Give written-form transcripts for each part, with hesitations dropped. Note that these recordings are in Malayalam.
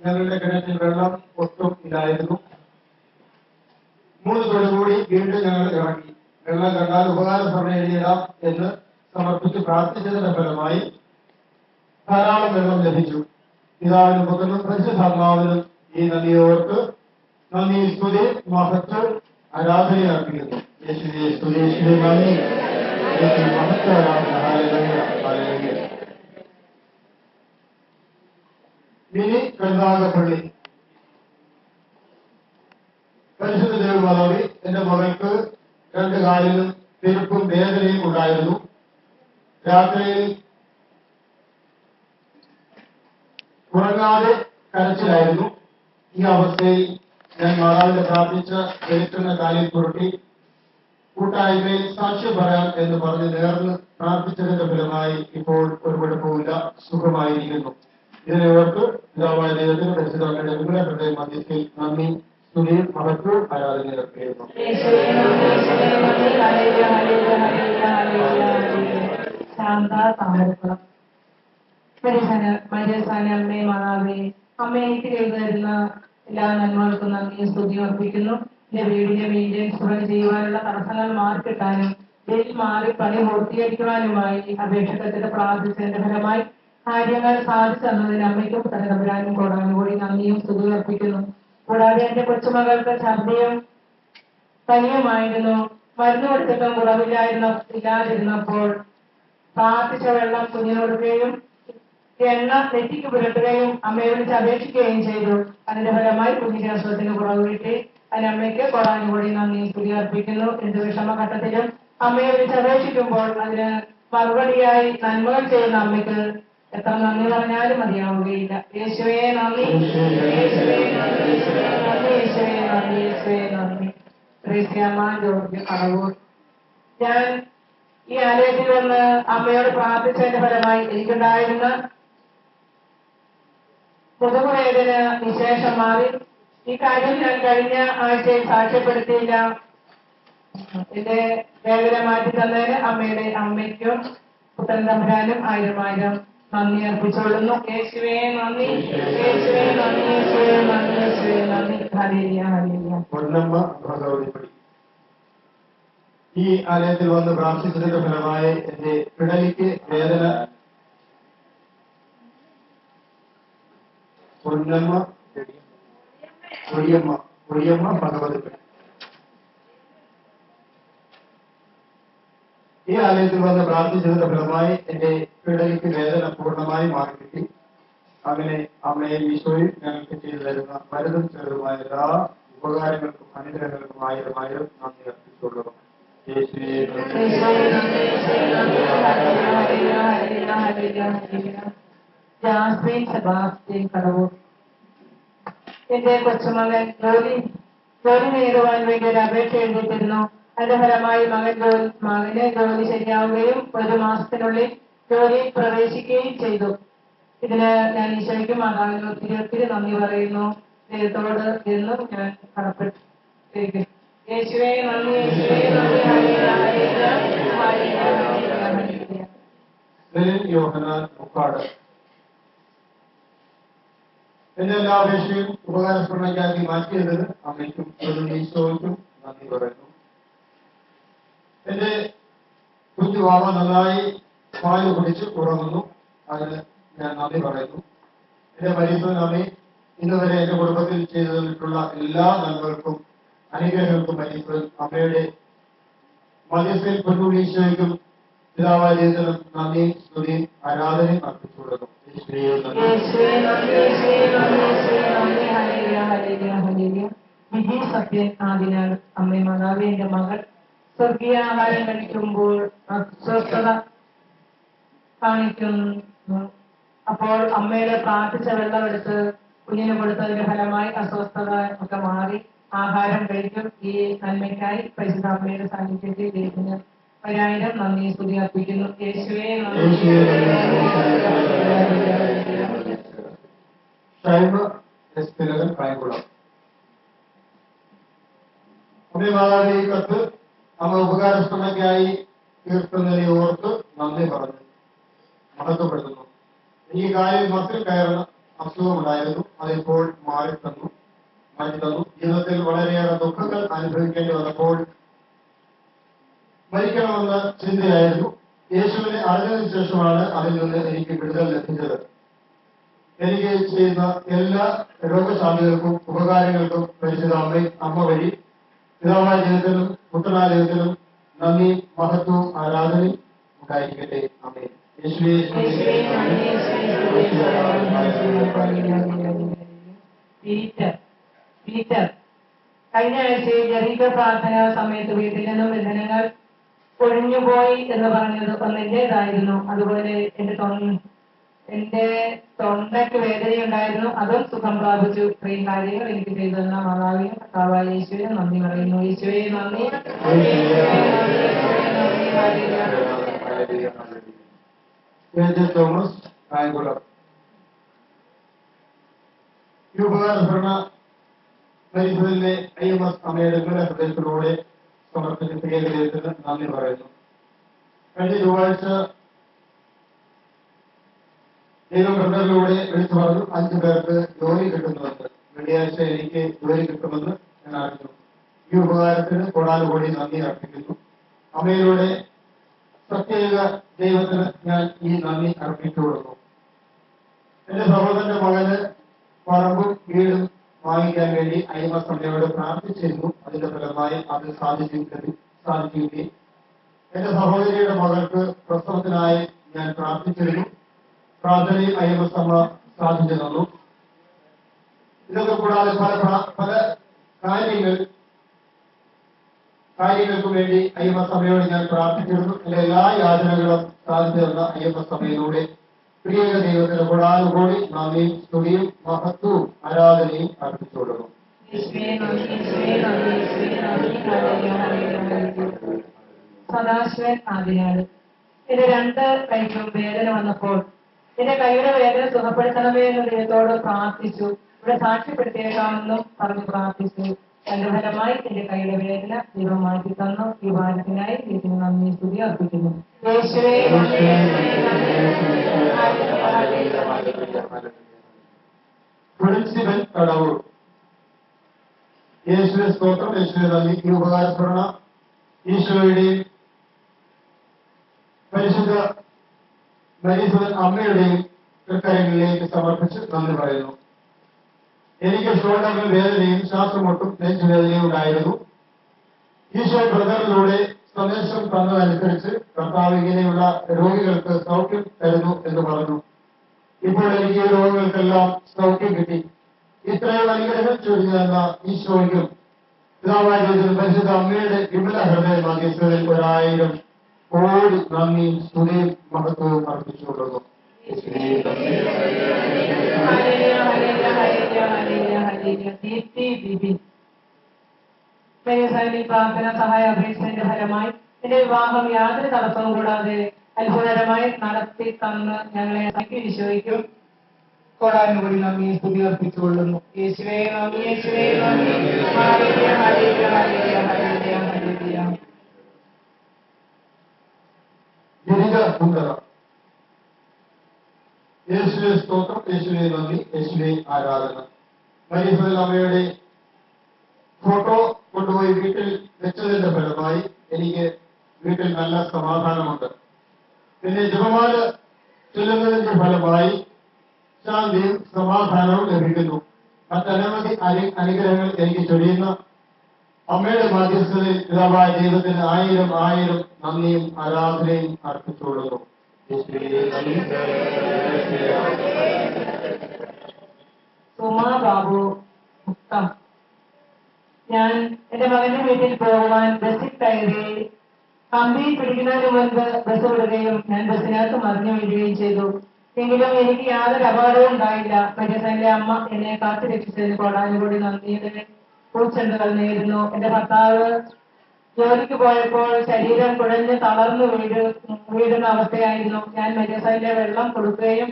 ഞങ്ങളുടെ കിണറ്റിൽ വെള്ളം ഒട്ടും ഇല്ലായിരുന്നു. 3 തൊഴി കൂടി വീണ്ടും ഞങ്ങൾ ഇറക്കി. വെള്ളം കണ്ടാൽ ഉപകാരസ്മരണ എഴുതിയിടാം എന്ന് സമർപ്പിച്ച് പ്രാർത്ഥിച്ചതിന്റെ ഫലമായി ധാരാളം വെള്ളം ലഭിച്ചു. പിതാവിനും പുത്രനും പരിശുദ്ധാത്മാവിനും ഈ നന്ദിയോർക്ക് നന്ദി, സ്തുതി, മഹത്വം, ആരാധന അർപ്പിക്കുന്നു. യേശുവേ സ്തുതി, യേശുവേ നന്ദി, യേശുവേ മഹത്വം, ആരാധന. Hallelujah, hallelujah. മിനി കരുനാഗപ്പള്ളി. പരിശുദ്ധ ദേവമാതാവി, എന്റെ മകൾക്ക് 2 കാലിലും പെരുപ്പും വേദനയും ഉണ്ടായിരുന്നു. രാത്രിയിൽ ഉറങ്ങാതെ കരച്ചിലായിരുന്നു. ഈ അവസ്ഥയിൽ ഞാൻ മാതാവിനെ പ്രാർത്ഥിച്ച് വെളുക്കുന്ന കാലിൽ പുരട്ടി കൂട്ടായ്മയിൽ സാക്ഷ്യം പറയാം എന്ന് പറഞ്ഞ് നേർന്ന് പ്രാർത്ഥിച്ചതിന്റെ ഫലമായി ഇപ്പോൾ ഒരു കുഴപ്പമില്ല, സുഖമായിരിക്കുന്നു. ഇതിനെ ഓർത്ത് പിതാവായ ദൈവത്തിന് പരിശുദ്ധങ്ങളുടെ വിമല ഹൃദയ മധ്യത്തിൽ നന്ദി, സ്തുതി, മഹത്വം, ആരാധന അർപ്പിക്കുന്നു. അമ്മേ മാതാവേ, അമ്മയ്ക്ക് എഴുതരുന്ന എല്ലാ നന്മകൾക്കും നന്ദിയും സ്തുതിയും അർപ്പിക്കുന്നു. എന്റെ വീടിന്റെ മെയിൻ്റെനൻസുകൾ ചെയ്യുവാനുള്ള തടസ്സങ്ങൾ മാറിക്കിട്ടാനും ബിൽ മാറി പണി പൂർത്തീകരിക്കുവാനുമായി അപേക്ഷകത്തിന് പ്രാർത്ഥിച്ചതിന്റെ ഫലമായി കാര്യങ്ങൾ സാധിച്ചു തന്നതിന് അമ്മയ്ക്കും തലതമ്പുരാനും കോടാനുകൂടി നന്ദിയും സ്തുതിയും അർപ്പിക്കുന്നു. കൂടാതെ എന്റെ കൊച്ചുമകൾക്ക് ഛർദിയും പനിയുമായിരുന്നു. മരുന്ന് കൊടുത്തിട്ടും ഇല്ലാതിരുന്നപ്പോൾ പ്രാർത്ഥിച്ച വെള്ളം കുഞ്ഞിനോടുകയും എണ്ണ നെറ്റിക്ക് പുരട്ടുകയും അമ്മയെ വിളിച്ച് അപേക്ഷിക്കുകയും ചെയ്തു. അതിന്റെ ഫലമായി കുഞ്ഞിന്റെ അസുഖത്തിന് കുറവ് കിട്ടി. അതിനമ്മയ്ക്ക് കോടാനുകൂടി നന്ദിയും സ്തുതി അർപ്പിക്കുന്നു. എന്ത് വിഷമഘട്ടത്തിലും അമ്മയെ വിളിച്ച് അപേക്ഷിക്കുമ്പോൾ അതിന് മറുപടിയായി നന്മകൾ ചെയ്യുന്ന അമ്മയ്ക്ക് എത്ര നന്ദി പറഞ്ഞാലും മതിയാവുകയില്ല. യേശുവേ നന്ദി, യേശുവേ നന്ദി, യേശുവേ നന്ദി, യേശുവേ നന്ദി, യേശുവേ നന്ദി. ത്രേസ്യാമ്മ ജോർജ് കടവൂർ. ഞാൻ ഈ ആലയത്തിൽ വന്ന് അമ്മയോട് പ്രാർത്ഥിച്ചതിന്റെ ഫലമായി എനിക്കുണ്ടായിരുന്ന മുതുകുവേദന വിശേഷം മാറി. ഈ കാര്യം ഞാൻ കഴിഞ്ഞ ആഴ്ചയിൽ സാക്ഷ്യപ്പെടുത്തിയില്ല. എന്റെ വേദന മാറ്റി തന്നതിന് അമ്മയ്ക്കും പുത്രൻ തമ്പുരാനും 1000 നന്ദി അർപ്പിച്ചുകൊള്ളുന്നു. യേശുവേ നന്ദി, യേശുവേ നന്ദി, യേശുവേ നന്ദി, യേശുവേ നന്ദി. Hallelujah, hallelujah. ഈ ആലയത്തിൽ വന്ന് പ്രാർത്ഥിച്ചതിന്റെ ഫലമായി എന്റെ പിടലിക്ക് വേദന ഒഴിയമ്മ ഭഗവതി. ഈ ആലയത്തിൽ വന്ന് പ്രാർത്ഥിച്ചതിന്റെ ഫലമായി എന്റെ പിടലിക്ക് വേദന പൂർണ്ണമായി മാറിക്കിട്ടി. അങ്ങനെ അമ്മയും ഈശോയും ഞങ്ങൾക്ക് ചെയ്തു തരുന്ന വലുതും ചെറുതുമായ എല്ലാ ഉപകാരങ്ങൾക്കും അനുഗ്രഹങ്ങൾക്കും 1000 നന്ദി അർപ്പിച്ചുകൊള്ളുന്നു. Jasmine Sebastian Kadavoor. എന്റെ കൊച്ചുമകൻ ജോലി നേടുവാൻ വേണ്ടി ഒരു അപേക്ഷ എഴുതിയിട്ടിരുന്നു. അതിന്റെ ഫലമായി മകന് ജോലി ശരിയാവുകയും 1 മാസത്തിനുള്ളിൽ ജോലിയിൽ പ്രവേശിക്കുകയും ചെയ്തു. ഇതിന് ഞാൻ ഈശോയ്ക്കും മാതാവിനും ഒത്തിരി നന്ദി പറയുന്നു. ദൈവത്തോട് എന്നും ഞാൻ കടപ്പെട്ടിരിക്കുന്നു. യേശുവേ നന്ദി, യേശുവേ നന്ദി. എന്റെ എല്ലാ അപേക്ഷയും ഉപകാരസ്മരണയ്ക്കാക്കി മാറ്റിയതിന് അമ്മയ്ക്കും ഈശോയ്ക്കും നന്ദി പറയുന്നു. എന്റെ കുഞ്ഞു വാവ നന്നായി പാല് കുടിച്ച് ഉറങ്ങുന്നു. അതിന് ഞാൻ നന്ദി പറയുന്നു. എന്റെ പരിശുദ്ധ അമ്മ ഇന്നുവരെ എന്റെ കുടുംബത്തിൽ ചെയ്തു തന്നിട്ടുള്ള എല്ലാ നന്മകൾക്കും അനുഗ്രഹങ്ങൾക്കും പരിശുദ്ധ അമ്മയുടെ മധ്യസ്ഥയിൽ പൊന്നൂരീശോയ്ക്കും പിതാവായ ദൈവത്തിനും നന്ദി, സ്തുതി, ആരാധനയും അർപ്പിച്ചുകൊള്ളുന്നു. വിധി സത്യൻ ആദിനാൽ അമ്മ മാതാവേ, എന്റെ മകൾ സ്വർഗീയ ആഹാരം കഴിക്കുമ്പോൾ അസ്വസ്ഥത കാണിക്കുന്നു. അപ്പോൾ അമ്മയുടെ പ്രാർത്ഥിച്ച വെള്ളമെടുത്ത് കുഞ്ഞിന് കൊടുത്തതിന്റെ ഫലമായി അസ്വസ്ഥത ഒക്കെ മാറി ആഹാരം കഴിക്കും. ഈ നന്മയ്ക്കായി പരിശുദ്ധ അമ്മയുടെ സാന്നിധ്യത്തിൽ ദൈവത്തിന് 1000 നന്ദി സ്തുതി അർപ്പിക്കുന്നു. യേശുവേ മാതാവിന്റെ ഈ കത്ത് അമ്മ ഉപകാരസ്മരണയ്ക്കായി തീർക്കുന്നതിനെ ഓർത്ത് നന്ദി പറഞ്ഞു മഹത്വപ്പെടുത്തുന്നു. ഈ കാലിൽ മസിൽ കയറുന്ന അസുഖമുണ്ടായിരുന്നു. അതിപ്പോൾ മാറ്റി തന്നു. ജീവിതത്തിൽ വളരെയേറെ ദുഃഖങ്ങൾ അനുഭവിക്കേണ്ടി വന്നപ്പോൾ മരിക്കണമെന്ന ചിന്തയായിരുന്നു. യേശുവിനെ അറിഞ്ഞതിന് ശേഷമാണ് അതിൽ നിന്ന് എനിക്ക് വിടുതൽ ലഭിച്ചത്. എനിക്ക് ചെയ്യുന്ന എല്ലാ രോഗശാന്തികൾക്കും ഉപകാരങ്ങൾക്കും പരിശുദ്ധ അമ്മ വഴി പിതാവായ ദൈവത്തിനും പുത്രനായ ദൈവത്തിനും നന്ദി, മഹത്വവും ആരാധനയും ഉണ്ടായിരിക്കട്ടെ. ആമേൻ. യേശുവേ പീറ്റർ കഴിഞ്ഞ ആഴ്ചയിൽ ജെറീക പ്രാർത്ഥന സമയത്ത് വീട്ടിൽ നിന്നും ബന്ധനങ്ങൾ ഒഴിഞ്ഞുപോയി എന്ന് പറഞ്ഞത് ഒന്നെന്റേതായിരുന്നു. അതുപോലെ എന്റെ തൊണ്ടയ്ക്ക് വേദനയുണ്ടായിരുന്നു, അതും സുഖം പ്രാപിച്ചു. ഇത്രയും കാര്യങ്ങൾ എനിക്ക് ചെയ്തു തന്ന മാതാവിനും കർത്താവായ യേശുവിനും നന്ദി പറയുന്നു. യേശുവേ നന്ദി. തോമസ് കായംകുളം ഈ ഉപകാരഭരണ പരിസരത്തിലെ IMS അമ്മയുടെ ഹൃദയത്തിലൂടെ സമർപ്പിച്ച പ്രിയത്തിന് നന്ദി പറയുന്നു. കഴിഞ്ഞ ചൊവ്വാഴ്ച ദൈവകൃപയിലൂടെ വിളിച്ചു പറഞ്ഞു 5 പേർക്ക് ജോലി കിട്ടുന്നുണ്ട്. വെള്ളിയാഴ്ച എനിക്ക് ജോലി കിട്ടുമെന്ന് ഞാൻ അറിഞ്ഞു. ഈ ഉപകാരത്തിന് കോടാനുകോടി നന്ദി അർപ്പിക്കുന്നു. അമ്മയിലൂടെ പ്രത്യേക ദൈവത്തിന് ഞാൻ ഈ നന്ദി അർപ്പിച്ചു കൊടുക്കുന്നു. എന്റെ സഹോദരന്റെ മകന് പറമ്പും വീടും വാങ്ങിക്കാൻ വേണ്ടി IMS അമ്മയോട് പ്രാർത്ഥിച്ചിരുന്നു. അതിന്റെ ഫലമായി അത് സാധിക്കുകയും എന്റെ സഹോദരിയുടെ മകൾക്ക് പ്രസവത്തിനായി ഞാൻ പ്രാർത്ഥിച്ചിരുന്നു. പ്രാർത്ഥനയും IMS അമ്മ സാധിച്ചു തന്നു. ഇതൊക്കെ കൂടാതെ പല കാര്യങ്ങൾക്കു വേണ്ടി IMS അമ്മയോട് ഞാൻ പ്രാർത്ഥിച്ചിരുന്നു. എന്റെ എല്ലാ യാതനകളും സാധിച്ചു തന്ന IMS അമ്മയിലൂടെ പ്രിയ ദൈവത്തിന് കൂടാനുകൂടി നന്ദിയും സ്തുതിയും മഹത്വവും ആരാധനയും അർപ്പിച്ചു കൊടുക്കുന്നു. സദാശിവൻ ആദിനാട് എന്റെ 2 കൈക്കും വേദന വന്നപ്പോൾ എന്റെ കൈയുടെ വേദന സുഖപ്പെടുത്തണമേ എന്ന് ദൈവത്തോട് പ്രാർത്ഥിച്ചു. ഇവിടെ സാക്ഷ്യപ്പെടുത്തിയേക്കാമെന്നും പറഞ്ഞു പ്രാർത്ഥിച്ചു. അതിന്റെ ഫലമായി എന്റെ കൈയുടെ വേദന ദൈവം മാറ്റി തന്നു. ഈ ഭാരത്തിനായി ദൈവത്തിന് നന്ദി സ്തുതി അർപ്പിക്കുന്നു. യേശുവേ പ്രിൻസിപ്പൽ കടവൂർ യേശുവെ സ്തോത്രം. യേശുവെ നന്ദി. ഈ ഉപകാരപ്പെടുന്ന ഈശോയുടെയും പരിശുദ്ധ മരീസുവൻ അമ്മയുടെയും തൃക്കരങ്ങളിലേക്ക് സമർപ്പിച്ച് നന്ദി പറയുന്നു. എനിക്ക് ഷോൾഡറിൽ വേദനയും ശ്വാസമുട്ടും നെഞ്ചുവേദനയും ഉണ്ടായിരുന്നു. ഈശോ ബ്രദറിലൂടെ സന്ദേശം തന്നതനുസരിച്ച് കർത്താവ് ഇങ്ങനെയുള്ള രോഗികൾക്ക് സൗഖ്യം തരുന്നു എന്ന് പറഞ്ഞു. ഇപ്പോൾ എനിക്ക് ഈ രോഗികൾക്കെല്ലാം സൗഖ്യം കിട്ടി. ഇത്രയും അനുഗ്രഹം ചൊരിഞ്ഞു തന്ന ഈശോയ്ക്കും പിതാവായ പരിശുദ്ധ അമ്മയുടെ വിമല ഹൃദയ മധ്യസ്ഥതയിൽ 1000 കോടി നന്ദിയും സ്തുതിയും മഹത്വവും അർപ്പിച്ചുകൊള്ളുന്നു. പ്രാർത്ഥന സഹായ അപേക്ഷയുടെ ഫലമായി എന്റെ വിവാഹം യാതൊരു തടസ്സവും കൂടാതെ അത്ഭുതകരമായി നടത്തി തന്ന് ഞങ്ങളെ ഈശോയ്ക്കും കോടാനുകൂടി നന്ദി സ്തുതി അർപ്പിച്ചുകൊള്ളുന്നു. യേശുവേ നന്ദി. യേശുവേ നന്ദി. യേശുവെ സ്തോത്രം. യേശുവെ നന്ദി. യേശുവെ ആരാധന. മരിയപ്പൻ അമ്മയുടെ ഫോട്ടോ കൊണ്ടുപോയി വീട്ടിൽ വെച്ചതിന്റെ ഫലമായി എനിക്ക് വീട്ടിൽ നല്ല സമാധാനമുണ്ട്. പിന്നെ ജപമാല ചൊല്ലുന്നതിന്റെ ഫലമായി ശാന്തിയും സമാധാനവും ലഭിക്കുന്നു. മറ്റനവധി അനുഗ്രഹങ്ങൾ എനിക്ക് ചൊരിയുന്ന അമ്മയുടെ മധ്യസ്ഥതയിൽ പിതാവായ ദൈവത്തിന് 1000 നന്ദിയും ആരാധനയും അർപ്പിച്ചുകൊള്ളുന്നു. സുമാ ബാബു മുക്തം. ഞാൻ എന്റെ മകന്റെ വീട്ടിൽ പോകുവാൻ ബസ്സിൽ കയറി കമ്പി പിടിക്കുന്നതിന് മുൻപ് ബസ് വിടുകയും ഞാൻ ബസ്സിനകത്ത് മറിഞ്ഞു വീഴുകയും ചെയ്തു. എങ്കിലും എനിക്ക് യാതൊരു അപകടവും ഉണ്ടായില്ല. മരിയസന്റെ അമ്മ എന്നെ കാത്തു രക്ഷിച്ചതിന് കോടാനുകൂടി നന്ദിയുടെ പൂച്ചെണ്ടുകൾ നേരുന്നു. എന്റെ ഭർത്താവ് ജോലിക്ക് പോയപ്പോൾ ശരീരം കുഴഞ്ഞ് തളർന്നു വീഴുന്ന അവസ്ഥയായിരുന്നു. ഞാൻ മരിയസന്റെ വെള്ളം കൊടുക്കുകയും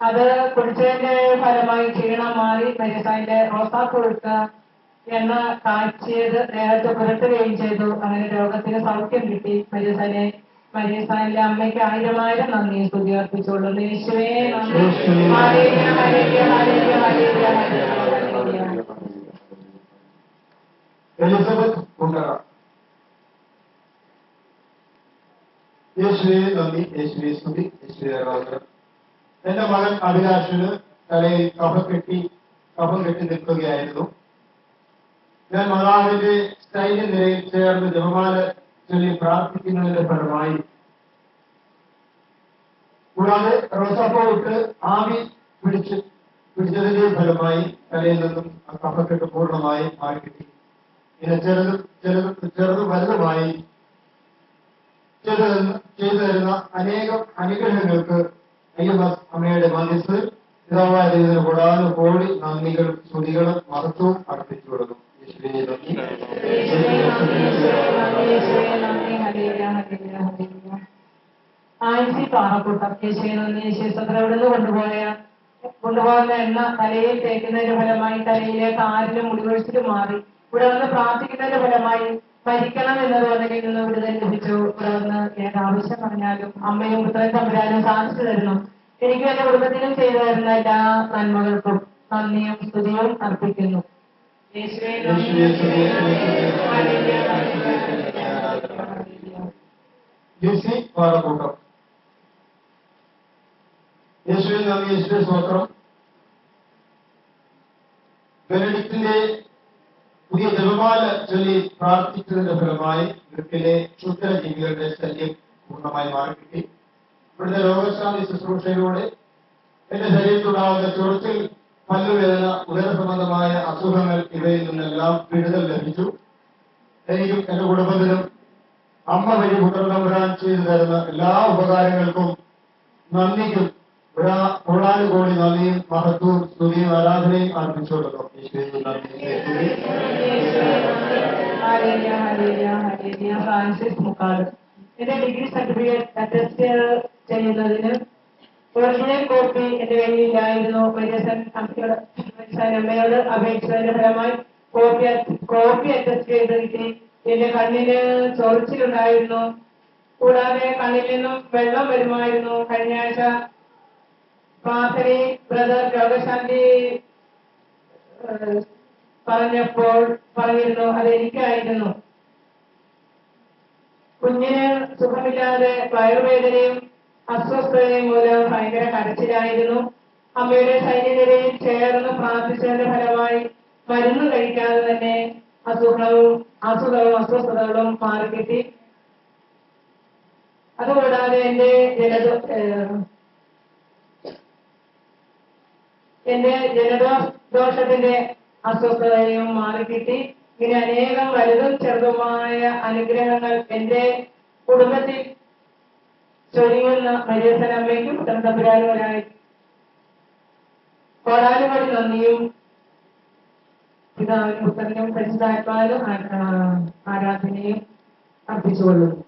അത് കുടിച്ചതിന്റെ ഫലമായി ക്ഷീണം മാറി മരിയസന്റെ റോസാപ്പുഴുക്ക എണ്ണ കാച്ചിയത് ദേഹത്ത് പുരട്ടുകയും ചെയ്തു. അങ്ങനെ രോഗത്തിന് സൗഖ്യം കിട്ടി. മരിയസനെ മരിയസാനിലെ അമ്മയ്ക്ക് 1000 നന്ദി സ്തുതി അർപ്പിച്ചുകൊള്ളുന്നു. യേശുവേ നന്ദി. Hallelujah, hallelujah, hallelujah, hallelujah, hallelujah. Elizabeth Kundara. യേശുവേ നന്ദി, യേശുവേ സ്തുതി, യേശുവേ ആരാധന. എന്റെ മകൻ അഭിലാഷിന് തലയിൽ കഫം കെട്ടി നിൽക്കുകയായിരുന്നു. ഞാൻ മാതാവിന്റെ സ്റ്റൈലിൻ നിരയിൽ ചേർന്ന് ജപമാല ചൊല്ലി പ്രാർത്ഥിക്കുന്നതിന്റെ ഫലമായി, കൂടാതെ റോസാപ്പൂ ഇട്ട് ആവി പിടിച്ചതിന്റെ ഫലമായി തലയിൽ നിന്നും ആ കഫക്കെട്ട് പൂർണ്ണമായി മാറിക്കിട്ടി. ഇങ്ങനെ ചെറുതും വലുതുമായി ചെയ്തു തരുന്ന അനേകം അനുഗ്രഹങ്ങൾക്ക് IMS അമ്മയുടെ മധ്യസ്ഥ പിതാവായ ദൈവത്തിന് കൂടാതെ കോടി നന്ദികളും സ്തുതികളും മഹത്വവും അർപ്പിച്ചു കൊടുക്കും. ആഴ്ച പാറക്കൂട്ടം യേശുക്രിസ്തു എവിടുന്ന് കൊണ്ടുപോകുന്ന എണ്ണ തലയിൽ തേക്കുന്നതിന്റെ ഫലമായി തലയിലെ കാലിലും മുടിവൊഴിച്ചിലും മാറി. ഇവിടെ വന്ന് പ്രാർത്ഥിക്കുന്നതിന്റെ ഫലമായി മരിക്കണം എന്നത് അതിൽ നിന്ന് വിടുതൽ ലഭിച്ചു. ഇവിടെ വന്ന് ഏത് ആവശ്യം പറഞ്ഞാലും അമ്മയും പുത്രൻ തമ്പുരാനും സാധിച്ചു തരുന്നു. എനിക്കും എന്റെ കുടുംബത്തിനും ചെയ്തു തരുന്ന എല്ലാ നന്മകൾക്കും നന്ദിയും സ്തുതിയും അർപ്പിക്കുന്നു. യേശുവേ നന്ദി. ലിസി പാറക്കൂട്ടം. യേശുവേ നന്ദി, യേശുവേ സ്തോത്രം. ബെനഡിക്റ്റിന്റെ പുതിയ ജപമാല ചൊല്ലി പ്രാർത്ഥിച്ചതിന്റെ ഫലമായി വൃത്തിലെ ക്ഷുദ്രജീവികളുടെ ശല്യം പൂർണ്ണമായി മാറിക്കിട്ടി. ഇവിടുത്തെ രോഗശാന്തി ശുശ്രൂഷയിലൂടെ എന്റെ ശരീരത്തിലുണ്ടാകുന്ന ചൊറിച്ചിൽ, പല്ലുവേദന, ഉദര സംബന്ധമായ അസുഖങ്ങൾ ഇവയിൽ നിന്നെല്ലാം വിടുതൽ ലഭിച്ചു. എനിക്കും എന്റെ കുടുംബത്തിനും അമ്മ വഴി പുത്രൻ ചെയ്തു തരുന്ന എല്ലാ ഉപകാരങ്ങൾക്കും നന്ദിക്കും കോടാനുകോടി നന്ദിയും മഹത്വവും സ്തുതിയും ആരാധനയും അർപ്പിച്ചുകൊടുക്കും. ഫ്രാൻസിസ് മുക്കാട്. എന്റെ ഡിഗ്രി സർട്ടിഫിക്കറ്റ് അറ്റസ്റ്റ് ചെയ്യുന്നതിന് ഒറിജിനൽ കോപ്പി എന്റെ കയ്യിലില്ലായിരുന്നു. അമ്മയോട് അപേക്ഷിച്ചതിന്റെ ഫലമായി കോപ്പി അറ്റസ്റ്റ് ചെയ്ത് കിട്ടി. എന്റെ കണ്ണിന് ചോർച്ചിലുണ്ടായിരുന്നു. കൂടാതെ കണ്ണിൽ നിന്നും വെള്ളം വരുമായിരുന്നു. കഴിഞ്ഞ ആഴ്ച പ്രാർത്ഥനയിൽ ബ്രദർ രോഗശാന്തി പറഞ്ഞിരുന്നു അതെനിക്കായിരുന്നു. കുഞ്ഞിന് സുഖമില്ലാതെ വയറുവേദനയും അസ്വസ്ഥതയും മൂലം ഭയങ്കര കരച്ചിലായിരുന്നു. അമ്മയുടെ സൈന്യനിരയിൽ ചേർന്ന് പ്രാർത്ഥിച്ചതിന്റെ ഫലമായി മരുന്ന് കഴിക്കാതെ തന്നെ അസുഖവും അസ്വസ്ഥതകളും മാറിക്കിട്ടി. അതുകൂടാതെ എന്റെ ജലദോഷത്തിന്റെ അസ്വസ്ഥതയും മാറിക്കിട്ടി. ഇങ്ങനെ അനേകം വലുതും ചെറുതുമായ അനുഗ്രഹങ്ങൾ എന്റെ കുടുംബത്തിൽ ചൊരിയുന്ന മരിയസനമ്മയ്ക്കും തമ്പുരാനുവരായി കോടാനുകോടി നന്ദിയും പിതാവിനും പുത്രനും പരിശുദ്ധാത്മാവിനും ആരാധനയും അർപ്പിച്ചുകൊള്ളുന്നു.